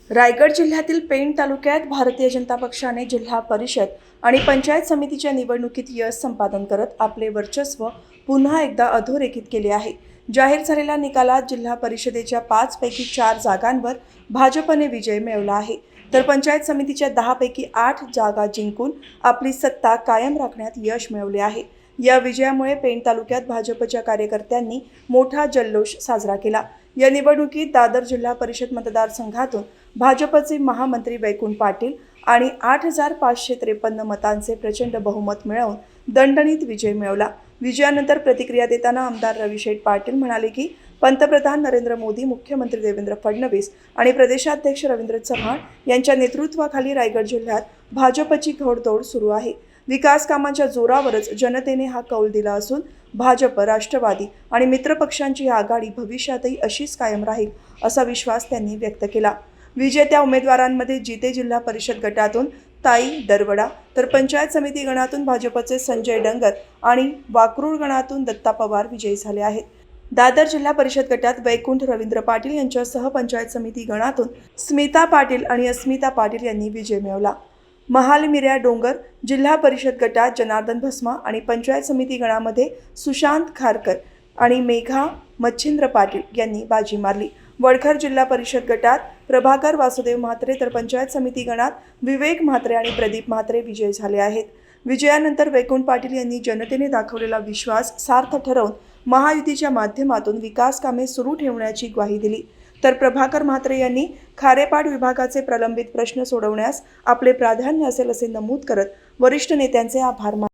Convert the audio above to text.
रायगड जिल्ह्यातील पेण तालुक्यात भारतीय जनता पक्षाने जिल्हा परिषद आणि पंचायत समितीच्या निवडणुकीत यश संपादन करत आपले वर्चस्व पुन्हा एकदा अधोरेखित केले आहे। जाहीर झालेल्या निकालात जिल्हा परिषदेच्या 5 पैकी 4 जागांवर भाजपने विजय मिळवला आहे, तर पंचायत समितीच्या 10 पैकी 8 जागा जिंकून आपली सत्ता कायम राखण्यात यश मिळवले आहे। या विजयामुळे पेण तालुक्यात भाजपच्या कार्यकर्त्यांनी मोठा जल्लोष साजरा केला। या निवडणुकीत दादर जिल्हा परिषद मतदारसंघातून भाजपचे महामंत्री वैकुंठ पाटील आणि 8,553 मतांचे प्रचंड बहुमत मिळवून दणदणीत विजय मिळवला। विजयानंतर प्रतिक्रिया देताना आमदार रविशेठ पाटील म्हणाले की पंतप्रधान नरेंद्र मोदी, मुख्यमंत्री देवेंद्र फडणवीस आणि प्रदेशाध्यक्ष रवींद्र चव्हाण यांच्या नेतृत्वाखाली रायगड जिल्ह्यात भाजपची घोडदौड सुरू आहे। विकास कामांच्या जोरावरच जनतेने हा कौल दिला असून भाजप, राष्ट्रवादी आणि मित्रपक्षांची आघाडी भविष्यातही अशीच कायम राहील असा विश्वास त्यांनी व्यक्त केला। विजेत्या उमेदवारांमध्ये जिते जिल्हा परिषद गटातून ताई दरवडा, तर पंचायत समिती गणातून भाजपचे संजय डंगर आणि वाकरूळ गणातून दत्ता पवार विजयी झाले आहेत। दादर जिल्हा परिषद गटात वैकुंठ रवींद्र पाटील यांच्यासह पंचायत समिती गणातून स्मिता पाटील आणि अस्मिता पाटील यांनी विजय मिळवला। महालमिऱ्या डोंगर जिल्हा परिषद गटात जनार्दन भस्मा आणि पंचायत समिती गणामध्ये सुशांत खारकर आणि मेघा मच्छिंद्र पाटील यांनी बाजी मारली। वडखर जिल्हा परिषद गटात प्रभाकर वासुदेव म्हात्रे, तर पंचायत समिती गणात विवेक म्हात्रे आणि प्रदीप म्हात्रे विजयी झाले आहेत। विजयानंतर वैकुंठ पाटील यांनी जनतेने दाखवलेला विश्वास सार्थ ठरवून महायुतीच्या माध्यमातून विकास कामे सुरू ठेवण्याची ग्वाही दिली, तर प्रभाकर म्हात्रे यांनी खारेपाट विभागाचे प्रलंबित प्रश्न सोडवण्यास आपले प्राधान्य असेल असे नमूद करत वरिष्ठ नेत्यांचे आभार मानले।